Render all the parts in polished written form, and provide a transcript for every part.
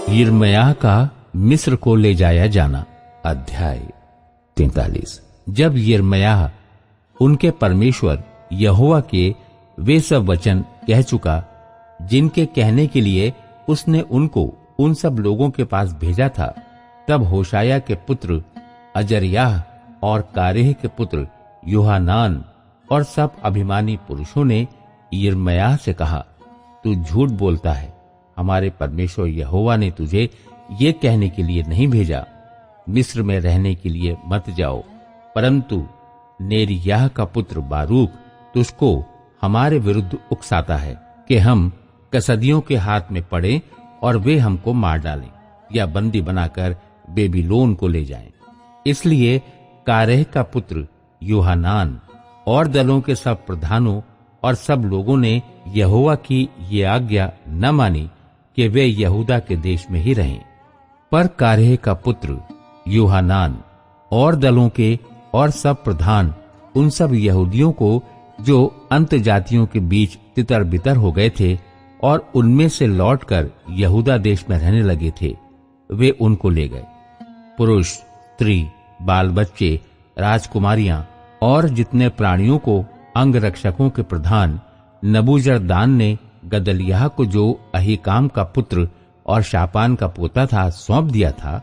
यिर्मयाह का मिस्र को ले जाया जाना। अध्याय 43। जब यिर्मयाह उनके परमेश्वर यहोवा के वे सब वचन कह चुका जिनके कहने के लिए उसने उनको उन सब लोगों के पास भेजा था, तब होशाया के पुत्र अजर्याह और कारेह के पुत्र योहानान और सब अभिमानी पुरुषों ने यिर्मयाह से कहा, तू झूठ बोलता है। हमारे परमेश्वर यहोवा ने तुझे ये कहने के लिए नहीं भेजा, मिस्र में रहने के लिए मत जाओ, परंतु नेरिय्याह का पुत्र बारूक तुझको हमारे विरुद्ध उकसाता है कि हम कसदियों के हाथ में पड़े और वे हमको मार डालें या बंदी बनाकर बेबीलोन को ले जाएं। इसलिए कारेह का पुत्र योहानान और दलों के सब प्रधानों और सब लोगों ने यहोवा की ये आज्ञा न मानी कि वे यहूदा के देश में ही रहें। पर कारेह का पुत्र योहानान और दलों के और सब प्रधान उन सब यहूदियों को जो अंत जातियों के बीच तितर बितर हो गए थे और उनमें से लौटकर यहूदा देश में रहने लगे थे, वे उनको ले गए। पुरुष, स्त्री, बाल बच्चे, राजकुमारियां और जितने प्राणियों को अंगरक्षकों के प्रधान नबूजरदान ने गदलिय्याह को, जो अहीकाम का पुत्र और शापान का पोता था, सौंप दिया था,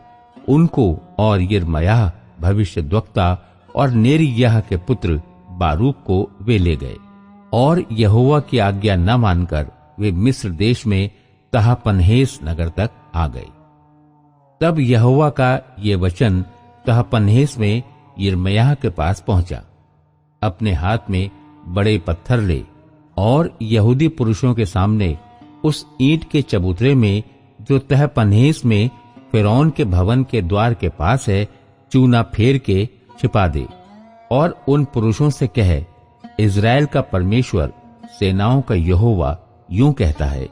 उनको और यिर्मयाह भविष्यद्वक्ता और नेरिय्याह के पुत्र बारूक को वे ले गए। और यहोवा की आज्ञा न मानकर वे मिस्र देश में तहपन्हेस नगर तक आ गए। तब यहोवा का ये वचन तहपन्हेस में यिर्मयाह के पास पहुंचा, अपने हाथ में बड़े पत्थर ले और यहूदी पुरुषों के सामने उस ईंट के चबूतरे में जो तहपन्हेस में फिरौन के भवन के द्वार के पास है, चूना फेर के छिपा दे और उन पुरुषों से कहे, इज़राइल का परमेश्वर सेनाओं का यहोवा यूं कहता है,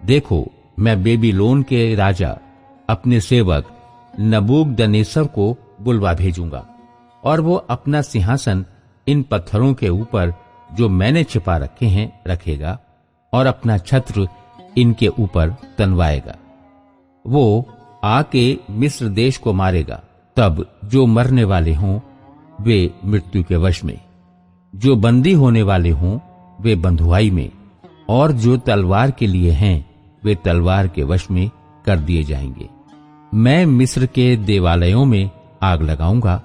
देखो मैं बेबीलोन के राजा अपने सेवक नबूकदनेस्सर को बुलवा भेजूंगा और वो अपना सिंहासन इन पत्थरों के ऊपर जो मैंने छिपा रखे हैं रखेगा और अपना छत्र इनके ऊपर तनवाएगा। वो आके मिस्र देश को मारेगा। तब जो मरने वाले हों वे मृत्यु के वश में, जो बंदी होने वाले हों वे बंधुआई में, और जो तलवार के लिए हैं वे तलवार के वश में कर दिए जाएंगे। मैं मिस्र के देवालयों में आग लगाऊंगा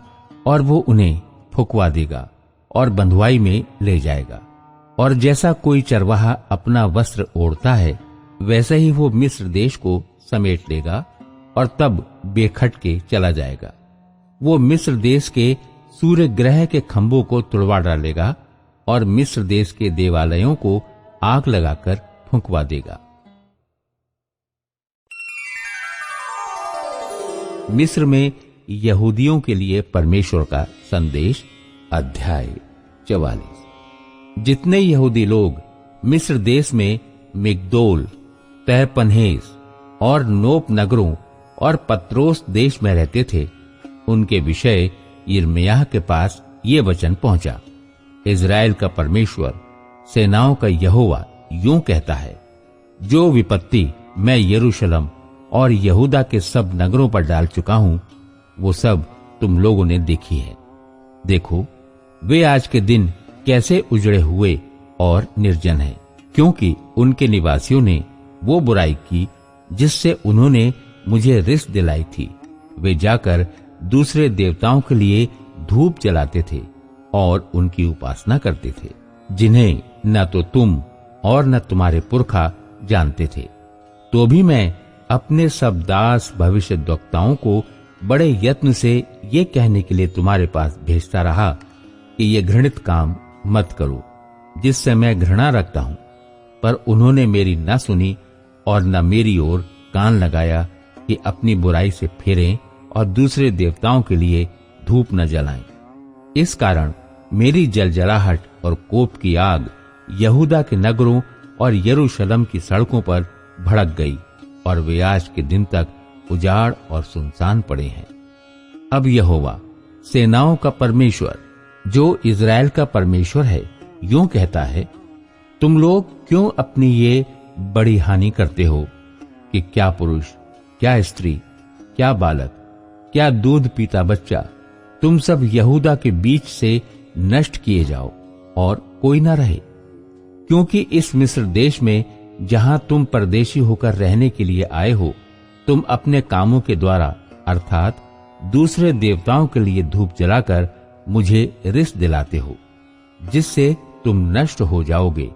और वो उन्हें फुकवा देगा और बंधुआई में ले जाएगा। और जैसा कोई चरवाहा अपना वस्त्र ओढ़ता है, वैसे ही वो मिस्र देश को समेट लेगा और तब बेखटके चला जाएगा। वो मिस्र देश के सूर्य ग्रह के खंभों को तुड़वा डालेगा और मिस्र देश के देवालयों को आग लगाकर फुंकवा देगा। मिस्र में यहूदियों के लिए परमेश्वर का संदेश। अध्याय 44। जितने यहूदी लोग मिस्र देश में मिग्दोल, तहपन्हेस और नोप नगरों और पत्रोस देश में रहते थे, उनके विषय यिर्मयाह के पास ये वचन पहुंचा, इज़राइल का परमेश्वर सेनाओं का यहोवा यूं कहता है, जो विपत्ति मैं यरूशलेम और यहूदा के सब नगरों पर डाल चुका हूं, वो सब तुम लोगों ने देखी है। देखो वे आज के दिन कैसे उजड़े हुए और निर्जन हैं, क्योंकि उनके निवासियों ने वो बुराई की जिससे उन्होंने मुझे रिस दिलाई थी। वे जाकर दूसरे देवताओं के लिए धूप जलाते थे और उनकी उपासना करते थे, जिन्हें न तो तुम और न तुम्हारे पुरखा जानते थे। तो भी मैं अपने सब दास भविष्यद्वक्ताओं को बड़े यत्न से ये कहने के लिए तुम्हारे पास भेजता रहा कि ये घृणित काम मत करो, जिससे मैं घृणा रखता हूं। पर उन्होंने मेरी न सुनी और न मेरी ओर कान लगाया कि अपनी बुराई से फिरें और दूसरे देवताओं के लिए धूप न जलाएं। इस कारण मेरी जलजलाहट और कोप की आग यहूदा के नगरों और यरूशलेम की सड़कों पर भड़क गई और वे आज के दिन तक उजाड़ और सुनसान पड़े हैं। अब यहोवा सेनाओं का परमेश्वर, जो इज़राइल का परमेश्वर है, यूं कहता है, तुम लोग क्यों अपनी ये बड़ी हानि करते हो कि क्या पुरुष क्या स्त्री, क्या बालक, क्या दूध पीता बच्चा, तुम सब यहूदा के बीच से नष्ट किए जाओ और कोई ना रहे। क्योंकि इस मिस्र देश में जहां तुम परदेशी होकर रहने के लिए आए हो, तुम अपने कामों के द्वारा अर्थात दूसरे देवताओं के लिए धूप जलाकर मुझे रिस दिलाते हो, जिससे तुम नष्ट हो जाओगे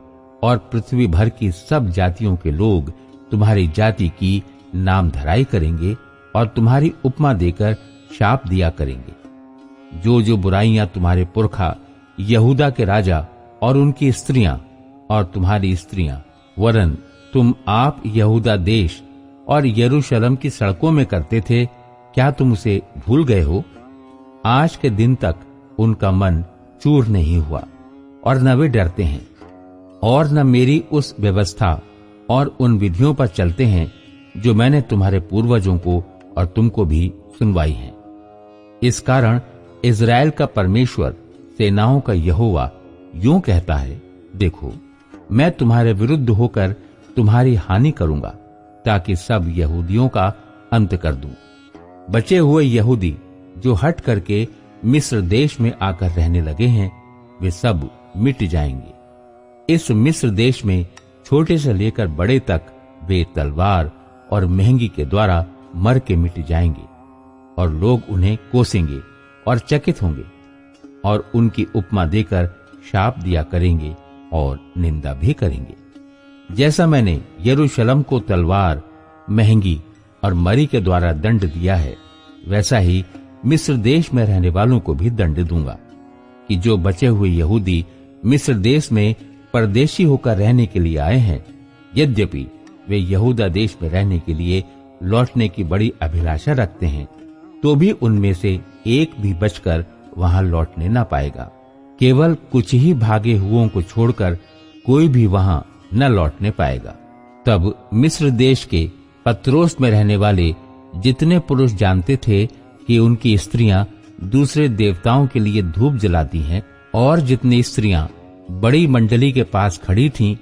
और पृथ्वी भर की सब जातियों के लोग तुम्हारी जाति की नामधराई करेंगे और तुम्हारी उपमा देकर शाप दिया करेंगे। जो जो बुराइयां तुम्हारे पुरखा यहूदा के राजा और उनकी स्त्रियां और तुम्हारी स्त्रियां वरन तुम आप यहूदा देश और यरूशलेम की सड़कों में करते थे, क्या तुम उसे भूल गए हो? आज के दिन तक उनका मन चूर नहीं हुआ और न वे डरते हैं और न मेरी उस व्यवस्था और उन विधियों पर चलते हैं जो मैंने तुम्हारे पूर्वजों को और तुमको भी सुनवाई है। इस कारण इज़राइल का परमेश्वर सेनाओं का यहोवा यूं कहता है, देखो मैं तुम्हारे विरुद्ध होकर तुम्हारी हानि करूंगा ताकि सब यहूदियों का अंत कर दूं। बचे हुए यहूदी जो हट करके मिस्र देश में आकर रहने लगे हैं, वे सब मिट जाएंगे। इस मिस्र देश में छोटे से लेकर बड़े तक वे तलवार और महंगी के द्वारा मर के मिट जाएंगे और लोग उन्हें कोसेंगे और चकित होंगे और उनकी उपमा देकर शाप दिया करेंगे और निंदा भी करेंगे। जैसा मैंने यरूशलेम को तलवार, महंगी और मरी के द्वारा दंड दिया है, वैसा ही मिस्र देश में रहने वालों को भी दंड दूंगा कि जो बचे हुए यहूदी मिस्र देश में परदेशी होकर रहने के लिए आए हैं, यद्यपि वे यहूदा देश में रहने के लिए लौटने की बड़ी अभिलाषा रखते हैं, तो भी उनमें से एक भी बचकर वहां लौटने न पाएगा। केवल कुछ ही भागे हुओं को छोड़कर कोई भी वहां न लौटने पाएगा। तब मिस्र देश के पत्रोस में रहने वाले जितने पुरुष जानते थे कि उनकी स्त्रियां दूसरे देवताओं के लिए धूप जलाती हैं और जितनी स्त्रियां बड़ी मंडली के पास खड़ी थीं,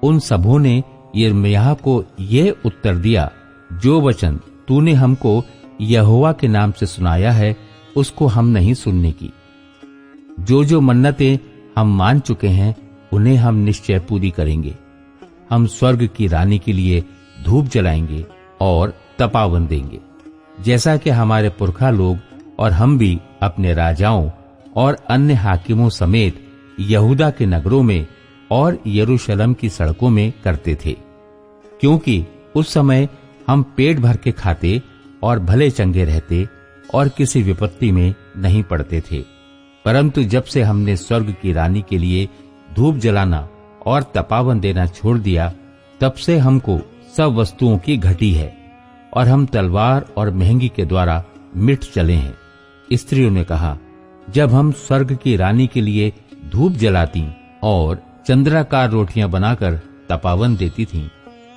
उन सबों ने यिर्मयाह को यह उत्तर दिया, जो वचन तूने हमको यहोवा के नाम से सुनाया है, उसको हम नहीं सुनने की। जो जो मन्नतें हम मान चुके हैं, उन्हें हम निश्चय पूरी करेंगे। हम स्वर्ग की रानी के लिए धूप जलाएंगे और तपावन देंगे, जैसा कि हमारे पुरखा लोग और हम भी अपने राजाओं और अन्य हाकिमों समेत यहूदा के नगरों में और यरूशलेम की सड़कों में करते थे। क्योंकि उस समय हम पेट भर के खाते और भले चंगे रहते और किसी विपत्ति में नहीं पड़ते थे। परंतु जब से हमने स्वर्ग की रानी के लिए धूप जलाना और तपावन देना छोड़ दिया, तब से हमको सब वस्तुओं की घटी है और हम तलवार और महंगी के द्वारा मिट चले हैं। स्त्रियों ने कहा, जब हम स्वर्ग की रानी के लिए धूप जलाती और चंद्राकार रोटियां बनाकर तपावन देती थीं,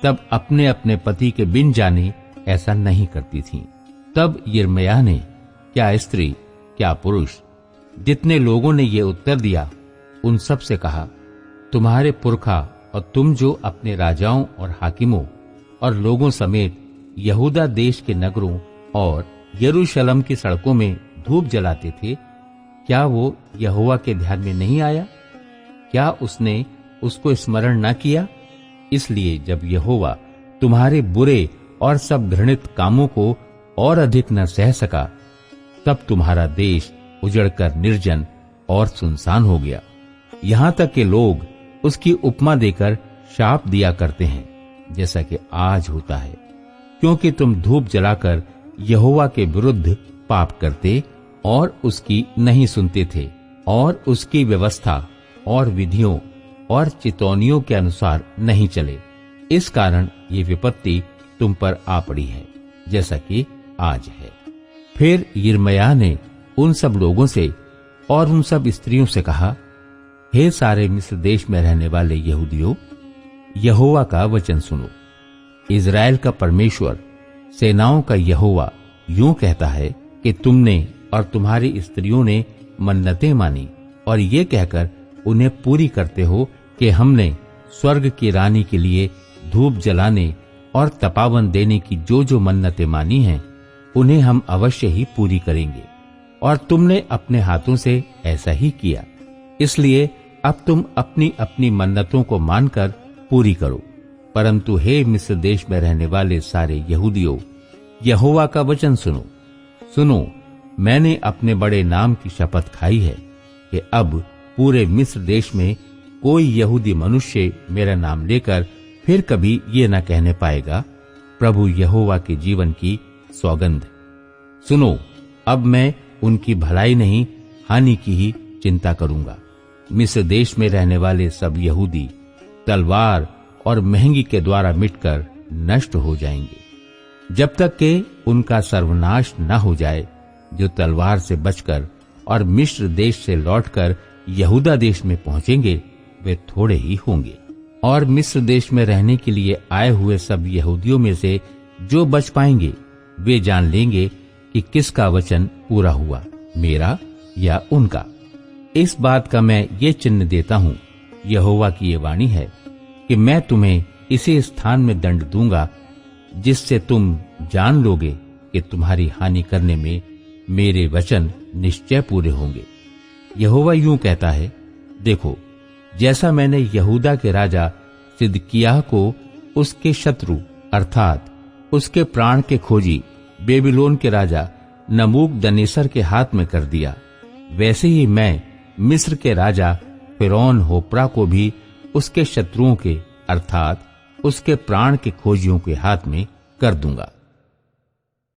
तब अपने अपने पति के बिन जाने ऐसा नहीं करती थीं। तब यिर्मयाह ने, क्या स्त्री क्या पुरुष, जितने लोगों ने ये उत्तर दिया, उन सब से कहा, तुम्हारे पुरखा और तुम जो अपने राजाओं और हाकिमों और लोगों समेत यहूदा देश के नगरों और यरूशलेम की सड़कों में धूप जलाते थे, क्या वो यहोवा के ध्यान में नहीं आया? क्या उसने उसको स्मरण न किया? इसलिए जब यहोवा तुम्हारे बुरे और सब घृणित कामों को और अधिक न सह सका, तब तुम्हारा देश उजड़कर निर्जन और सुनसान हो गया। यहाँ तक कि लोग उसकी उपमा देकर शाप दिया करते हैं, जैसा कि आज होता है, क्योंकि तुम धूप जलाकर यहोवा के विरुद्ध पाप करते और उसकी नहीं सुनते थे और उसकी व्यवस्था और विधियों और चितौनियों के अनुसार नहीं चले। इस कारण ये विपत्ति तुम पर आ पड़ी है, जैसा कि आज है। फिर यिर्मयाह ने उन सब लोगों से और उन सब स्त्रियों से कहा, हे सारे मिस्र देश में रहने वाले यहूदियों, यहोवा का वचन सुनो। इज़राइल का परमेश्वर, सेनाओं का यहोवा यूं कहता है कि तुमने और तुम्हारी स्त्रियों ने मन्नतें मानी और ये कहकर उन्हें पूरी करते हो कि हमने स्वर्ग की रानी के लिए धूप जलाने और तपावन देने की जो जो मन्नतें मानी हैं, उन्हें हम अवश्य ही पूरी करेंगे। और तुमने अपने हाथों से ऐसा ही किया, इसलिए अब तुम अपनी अपनी मन्नतों को मानकर पूरी करो। परंतु हे मिस्र देश में रहने वाले सारे यहूदियों, यहोवा का वचन सुनो। सुनो, मैंने अपने बड़े नाम की शपथ खाई है कि अब पूरे मिस्र देश में कोई यहूदी मनुष्य मेरा नाम लेकर फिर कभी ये न कहने पाएगा, प्रभु यहोवा के जीवन की सौगंध। सुनो, अब मैं उनकी भलाई नहीं, हानि की ही चिंता करूंगा। मिस्र देश में रहने वाले सब यहूदी तलवार और महंगी के द्वारा मिटकर नष्ट हो जाएंगे, जब तक कि उनका सर्वनाश न हो जाए। जो तलवार से बचकर और मिस्र देश से लौटकर यहूदा देश में पहुंचेंगे, वे थोड़े ही होंगे। और मिस्र देश में रहने के लिए आए हुए सब यहूदियों में से जो बच पाएंगे, वे जान लेंगे कि किसका वचन पूरा हुआ, मेरा या उनका। इस बात का मैं ये चिन्ह देता हूँ, यहोवा की ये वाणी है, कि मैं तुम्हें इसी स्थान में दंड दूंगा, जिससे तुम जान लोगे कि तुम्हारी हानि करने में मेरे वचन निश्चय पूरे होंगे। यहोवा यूं कहता है, देखो, जैसा मैंने यहूदा के राजा सिदकिय्याह को उसके शत्रु अर्थात उसके प्राण के खोजी बेबीलोन के राजा नबूकदनेस्सर के हाथ में कर दिया, वैसे ही मैं मिस्र के राजा फिरौन होप्रा को भी उसके शत्रुओं के अर्थात उसके प्राण के खोजियों के हाथ में कर दूंगा।